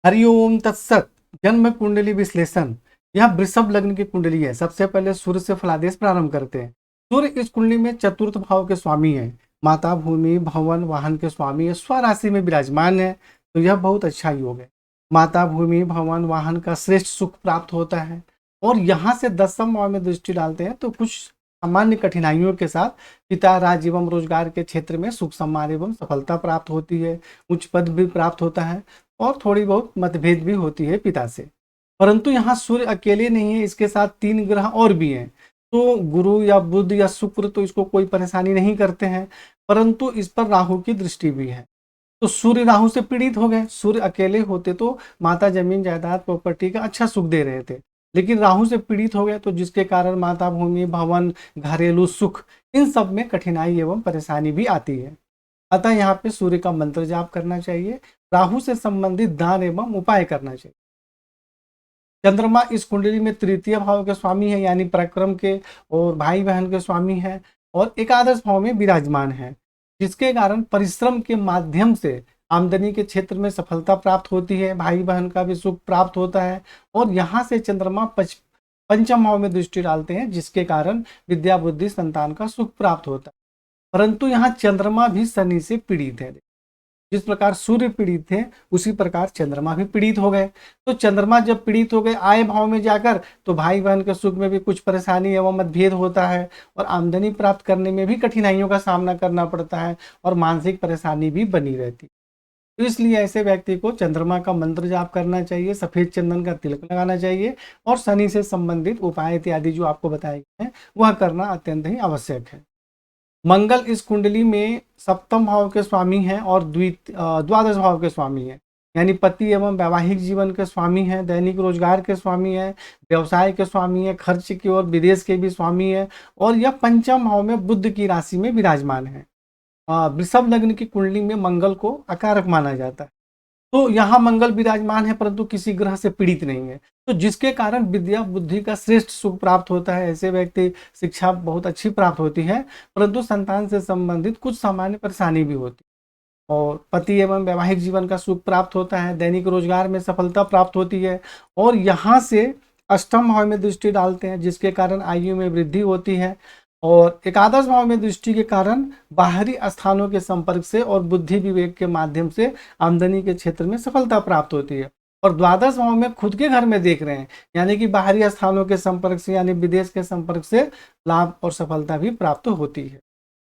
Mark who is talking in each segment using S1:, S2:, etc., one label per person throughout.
S1: हरिओम तत्सत। जन्म कुंडली विश्लेषण। यह वृषभ लग्न की कुंडली है। सबसे पहले सूर्य से फलादेश प्रारंभ करते हैं। सूर्य इस कुंडली में चतुर्थ भाव के स्वामी है। माता, भूमि, भवन, वाहन के स्वामी है। स्वराशि में विराजमान है, तो यह बहुत अच्छा योग है। माता, भूमि, भवन, वाहन का श्रेष्ठ सुख प्राप्त होता है। और यहाँ से 10वें भाव में दृष्टि डालते हैं तो कुछ सामान्य कठिनाइयों के साथ पिता, राज्य एवं रोजगार के क्षेत्र में सुख सम्मान एवं सफलता प्राप्त होती है। उच्च पद भी प्राप्त होता है और थोड़ी बहुत मतभेद भी होती है पिता से। परंतु यहाँ सूर्य अकेले नहीं है, इसके साथ 3 ग्रह और भी हैं। तो गुरु या बुध या शुक्र तो इसको कोई परेशानी नहीं करते हैं, परंतु इस पर राहु की दृष्टि भी है। तो सूर्य राहु से पीड़ित हो गए। सूर्य अकेले होते तो माता, जमीन जायदाद, प्रॉपर्टी का अच्छा सुख दे रहे थे, लेकिन राहु से पीड़ित हो गए तो जिसके कारण माता, भूमि, भवन, घरेलू सुख, इन सब में कठिनाई एवं परेशानी भी आती है। अतः यहाँ पे सूर्य का मंत्र जाप करना चाहिए। राहु से संबंधित दान एवं उपाय करना चाहिए। चंद्रमा इस कुंडली में तृतीय भाव के स्वामी है, यानी पराक्रम के और भाई बहन के स्वामी है, और एकादश भाव में विराजमान है, जिसके कारण परिश्रम के माध्यम से आमदनी के क्षेत्र में सफलता प्राप्त होती है। भाई बहन का भी सुख प्राप्त होता है। और यहाँ से चंद्रमा पंचम भाव में दृष्टि डालते हैं, जिसके कारण विद्या, बुद्धि, संतान का सुख प्राप्त होता है। परंतु यहाँ चंद्रमा भी शनि से पीड़ित है। जिस प्रकार सूर्य पीड़ित थे, उसी प्रकार चंद्रमा भी पीड़ित हो गए। तो चंद्रमा जब पीड़ित हो गए आय भाव में जाकर, तो भाई बहन के सुख में भी कुछ परेशानी एवं मतभेद होता है, और आमदनी प्राप्त करने में भी कठिनाइयों का सामना करना पड़ता है, और मानसिक परेशानी भी बनी रहती है। तो इसलिए ऐसे व्यक्ति को चंद्रमा का मंत्र जाप करना चाहिए, सफेद चंदन का तिलक लगाना चाहिए, और शनि से संबंधित उपाय इत्यादि जो आपको बताए गए हैं वह करना अत्यंत ही आवश्यक है। मंगल इस कुंडली में सप्तम भाव के स्वामी हैं और द्वादश भाव के स्वामी हैं, यानी पति एवं वैवाहिक जीवन के स्वामी हैं, दैनिक रोजगार के स्वामी हैं, व्यवसाय के स्वामी हैं, खर्च की और विदेश के भी स्वामी हैं। और यह पंचम भाव में बुध की राशि में विराजमान है। वृषभ लग्न की कुंडली में मंगल को अकारक माना जाता है। तो यहाँ मंगल विराजमान है, परंतु किसी ग्रह से पीड़ित नहीं है, तो जिसके कारण विद्या, बुद्धि का श्रेष्ठ सुख प्राप्त होता है। ऐसे व्यक्ति शिक्षा बहुत अच्छी प्राप्त होती है, परंतु संतान से संबंधित कुछ सामान्य परेशानी भी होती है। और पति एवं वैवाहिक जीवन का सुख प्राप्त होता है, दैनिक रोजगार में सफलता प्राप्त होती है। और यहाँ से अष्टम भाव में दृष्टि डालते हैं, जिसके कारण आयु में वृद्धि होती है। और एकादश भाव में दृष्टि के कारण बाहरी स्थानों के संपर्क से और बुद्धि विवेक के माध्यम से आमदनी के क्षेत्र में सफलता प्राप्त होती है। और द्वादश भाव में खुद के घर में देख रहे हैं, यानी कि बाहरी स्थानों के संपर्क से, यानी विदेश के संपर्क से लाभ और सफलता भी प्राप्त होती है।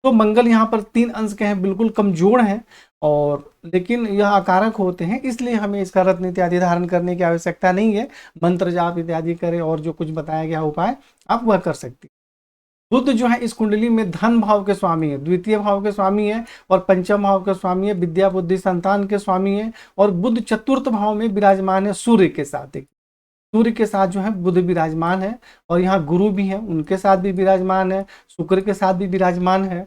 S1: तो मंगल यहाँ पर 3 अंश के हैं, बिल्कुल कमजोर हैं, और लेकिन यह अकारक होते हैं, इसलिए हमें इसका रत्न इत्यादि धारण करने की आवश्यकता नहीं है। मंत्र जाप इत्यादि करें और जो कुछ बताया गया उपाय आप वह कर सकते हैं। बुध जो है इस कुंडली में धन भाव के स्वामी है, द्वितीय भाव के स्वामी है, और पंचम भाव के स्वामी है, विद्या, बुद्धि, संतान के स्वामी है। और बुध चतुर्थ भाव में विराजमान है सूर्य के साथ। सूर्य के साथ जो है बुध विराजमान है, और यहाँ गुरु भी है, उनके साथ भी विराजमान है, शुक्र के साथ भी विराजमान है।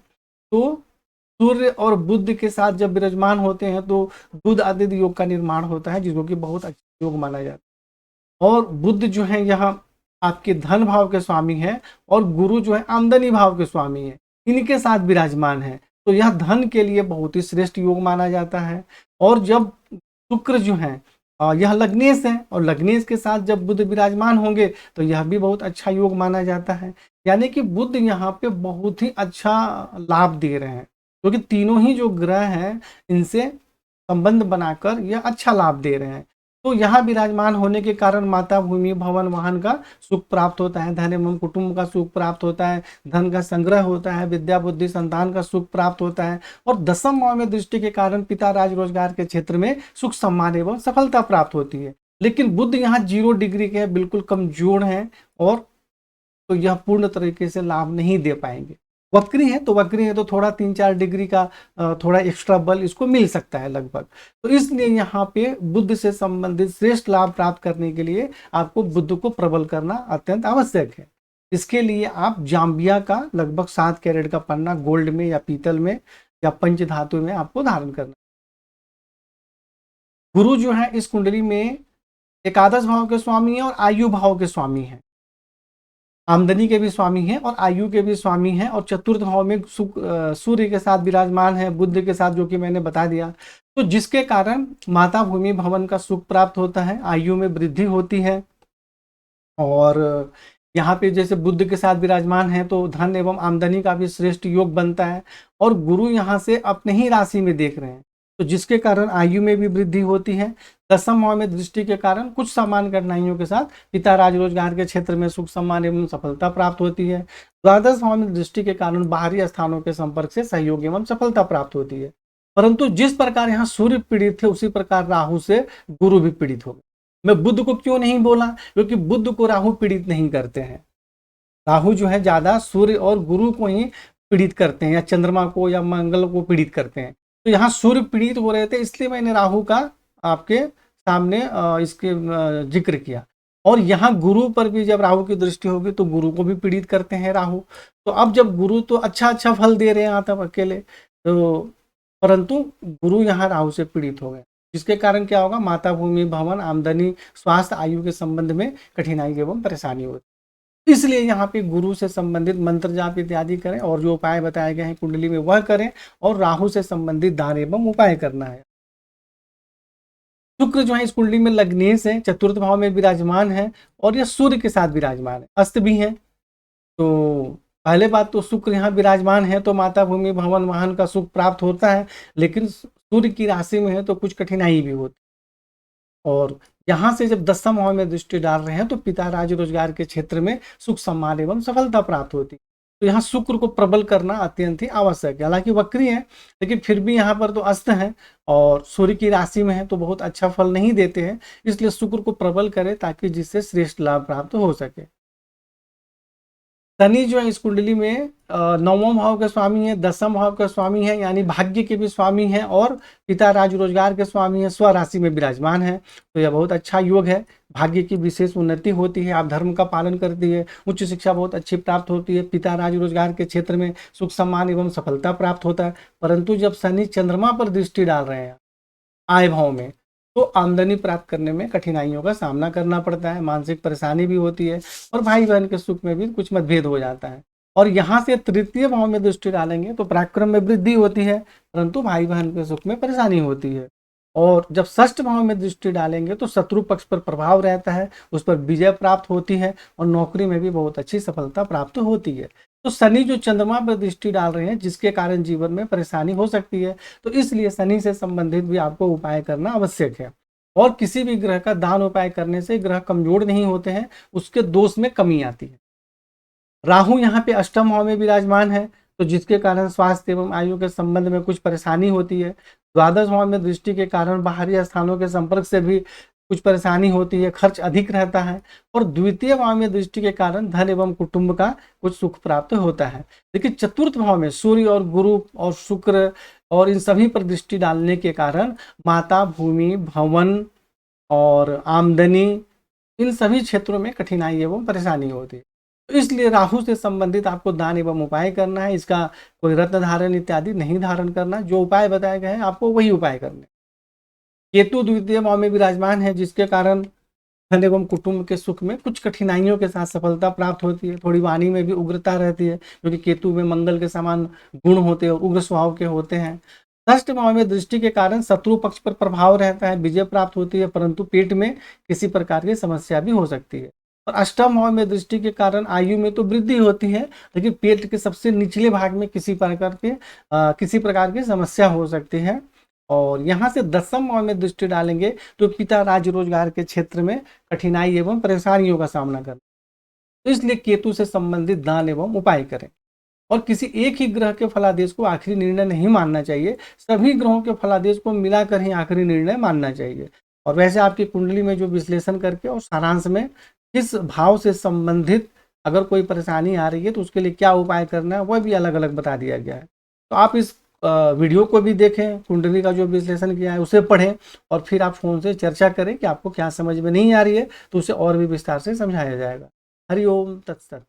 S1: तो सूर्य और बुध के साथ जब विराजमान होते हैं तो बुध आदित्य योग का निर्माण होता है, जिसको कि बहुत अच्छा योग माना जाता है। और बुध जो है यहाँ आपके धन भाव के स्वामी है, और गुरु जो है आमदनी भाव के स्वामी है, इनके साथ विराजमान है। तो यह धन के लिए बहुत ही श्रेष्ठ योग माना जाता है। और जब शुक्र जो है यह लग्नेश है, और लग्नेश के साथ जब बुध विराजमान होंगे तो यह भी बहुत अच्छा योग माना जाता है। यानी कि बुध यहाँ पे बहुत ही अच्छा लाभ दे रहे हैं, क्योंकि तीनों ही जो ग्रह हैं इनसे संबंध बनाकर यह अच्छा लाभ दे रहे हैं। तो यहाँ विराजमान होने के कारण माता, भूमि, भवन, वाहन का सुख प्राप्त होता है, धन एवं कुटुंब का सुख प्राप्त होता है, धन का संग्रह होता है, विद्या, बुद्धि, संतान का सुख प्राप्त होता है। और 10वें भाव में दृष्टि के कारण पिता, राज, रोजगार के क्षेत्र में सुख, सम्मान एवं सफलता प्राप्त होती है। लेकिन बुध यहाँ 0 डिग्री के बिल्कुल कमजोर हैं, और तो यह पूर्ण तरीके से लाभ नहीं दे पाएंगे। वक्री है तो वक्री है, तो थोड़ा 3-4 डिग्री का थोड़ा एक्स्ट्रा बल इसको मिल सकता है लगभग। तो इसलिए यहाँ पे बुद्ध से संबंधित श्रेष्ठ लाभ प्राप्त करने के लिए आपको बुद्ध को प्रबल करना अत्यंत आवश्यक है। इसके लिए आप जाम्बिया का लगभग 7 कैरेट का पन्ना गोल्ड में या पीतल में या पंच धातु में आपको धारण करना। गुरु जो है इस कुंडली में एकादश भाव के स्वामी है और आयु भाव के स्वामी है। आमदनी के भी स्वामी हैं और आयु के भी स्वामी हैं, और चतुर्थ भाव में सूर्य के साथ विराजमान है, बुध के साथ, जो कि मैंने बता दिया। तो जिसके कारण माता भूमि भवन का सुख प्राप्त होता है, आयु में वृद्धि होती है। और यहाँ पे जैसे बुध के साथ विराजमान है तो धन एवं आमदनी का भी श्रेष्ठ योग बनता है, और गुरु यहाँ से अपने ही राशि में देख रहे हैं, तो जिसके कारण आयु में भी वृद्धि होती है। दसम भाव में दृष्टि के कारण कुछ सामान्य कठिनाइयों के साथ पिता राज रोजगार के क्षेत्र में सुख सम्मान एवं सफलता प्राप्त होती है। द्वादश भाव में दृष्टि के कारण बाहरी स्थानों के संपर्क से सहयोग एवं सफलता प्राप्त होती है। परंतु जिस प्रकार यहाँ सूर्य पीड़ित थे, उसी प्रकार राहु से गुरु भी पीड़ित हो गए। मैं बुध को क्यों नहीं बोला, क्योंकि बुध को राहु पीड़ित नहीं करते हैं। राहु जो है ज्यादा सूर्य और गुरु को ही पीड़ित करते हैं, या चंद्रमा को या मंगल को पीड़ित करते हैं। तो यहाँ सूर्य पीड़ित हो रहे थे, इसलिए मैंने राहु का आपके सामने इसके जिक्र किया। और यहाँ गुरु पर भी जब राहु की दृष्टि होगी तो गुरु को भी पीड़ित करते हैं राहु। तो अब जब गुरु तो अच्छा अच्छा फल दे रहे हैं तब अकेले, तो परंतु गुरु यहाँ राहु से पीड़ित हो गए, जिसके कारण क्या होगा, माता भूमि भवन, आमदनी, स्वास्थ्य, आयु के संबंध में कठिनाई एवं परेशानी होती। इसलिए यहाँ पे गुरु से संबंधित मंत्र जाप इत्यादि करें, और जो उपाय बताए गए हैं कुंडली में वह करें, और राहु से संबंधित दान एवं उपाय करना है। शुक्र जो है इस कुंडली में लग्नेश है, चतुर्थ भाव में विराजमान है, और यह सूर्य के साथ विराजमान है, अस्त भी है। तो पहले बात तो शुक्र यहाँ विराजमान है तो माता भूमि भवन वाहन का सुख प्राप्त होता है, लेकिन सूर्य की राशि में है तो कुछ कठिनाई भी होती। और यहाँ से जब दसम भाव में दृष्टि डाल रहे हैं तो पिता राज रोजगार के क्षेत्र में सुख सम्मान एवं सफलता प्राप्त होती। तो यहाँ शुक्र को प्रबल करना अत्यंत ही आवश्यक है। हालांकि वक्री है, लेकिन फिर भी यहाँ पर तो अस्त है और सूर्य की राशि में है तो बहुत अच्छा फल नहीं देते हैं, इसलिए शुक्र को प्रबल करें ताकि जिससे श्रेष्ठ लाभ प्राप्त हो सके। शनि जो है इस कुंडली में नौवां भाव के स्वामी है, दसम भाव के स्वामी है, यानी भाग्य के भी स्वामी है, और पिता राज रोजगार के स्वामी है, स्वराशि में विराजमान है। तो यह बहुत अच्छा योग है, भाग्य की विशेष उन्नति होती है, आप धर्म का पालन करती है, उच्च शिक्षा बहुत अच्छी प्राप्त होती है, पिता राज रोजगार के क्षेत्र में सुख सम्मान एवं सफलता प्राप्त होता है। परंतु जब शनि चंद्रमा पर दृष्टि डाल रहे हैं आय भाव में, तो आमदनी प्राप्त करने में कठिनाइयों का सामना करना पड़ता है, मानसिक परेशानी भी होती है, और भाई बहन के सुख में भी कुछ मतभेद हो जाता है। और यहाँ से तृतीय भाव में दृष्टि डालेंगे तो पराक्रम में वृद्धि होती है, परंतु भाई बहन के सुख में परेशानी होती है। और जब षष्ठ भाव में दृष्टि डालेंगे तो शत्रु पक्ष पर प्रभाव रहता है, उस पर विजय प्राप्त होती है, और नौकरी में भी बहुत अच्छी सफलता प्राप्त होती है। तो शनि जो चंद्रमा पर दृष्टि डाल रहे हैं, जिसके कारण जीवन में परेशानी हो सकती है, तो इसलिए शनि से संबंधित भी आपको उपाय करना आवश्यक है। और किसी भी ग्रह का दान उपाय करने से ग्रह कमजोर नहीं होते हैं, उसके दोष में कमी आती है। राहु यहाँ पे अष्टम भाव में विराजमान है, तो जिसके कारण स्वास्थ्य एवं आयु के संबंध में कुछ परेशानी होती है। द्वादश भाव में दृष्टि के कारण बाहरी स्थानों के संपर्क से भी कुछ परेशानी होती है, खर्च अधिक रहता है। और द्वितीय भाव में दृष्टि के कारण धन एवं कुटुंब का कुछ सुख प्राप्त होता है। लेकिन चतुर्थ भाव में सूर्य और गुरु और शुक्र और इन सभी पर दृष्टि डालने के कारण माता भूमि भवन और आमदनी, इन सभी क्षेत्रों में कठिनाई एवं परेशानी होती है। तो इसलिए राहु से संबंधित आपको दान एवं उपाय करना है, इसका कोई रत्न धारण इत्यादि नहीं धारण करना, जो उपाय बताए गए हैं आपको वही उपाय करने। केतु द्वितीय भाव में विराजमान है, जिसके कारण धन एवं कुटुंब के सुख में कुछ कठिनाइयों के साथ सफलता प्राप्त होती है। थोड़ी वाणी में भी उग्रता रहती है, क्योंकि केतु में मंगल के समान गुण होते हैं और उग्र स्वभाव के होते हैं। षष्ठ भाव में दृष्टि के कारण शत्रु पक्ष पर प्रभाव रहता है, विजय प्राप्त होती है, परंतु पेट में किसी प्रकार की समस्या भी हो सकती है। और अष्टम भाव में दृष्टि के कारण आयु में तो वृद्धि होती है, लेकिन पेट के सबसे निचले भाग में किसी प्रकार की समस्या हो सकती है। और यहाँ से दसम भाव में दृष्टि डालेंगे तो पिता राज रोजगार के क्षेत्र में कठिनाई एवं परेशानियों का सामना करना, तो इसलिए केतु से संबंधित दान एवं उपाय करें। और किसी एक ही ग्रह के फलादेश को आखिरी निर्णय नहीं मानना चाहिए, सभी ग्रहों के फलादेश को मिलाकर ही आखिरी निर्णय मानना चाहिए। और वैसे आपकी कुंडली में जो विश्लेषण करके और सारांश में किस भाव से संबंधित अगर कोई परेशानी आ रही है तो उसके लिए क्या उपाय करना है वह भी अलग अलग बता दिया गया है। तो आप इस वीडियो को भी देखें, कुंडली का जो विश्लेषण किया है उसे पढ़ें, और फिर आप फोन से चर्चा करें कि आपको क्या समझ में नहीं आ रही है, तो उसे और भी विस्तार से समझाया जाएगा। हरि ओम तत्सत।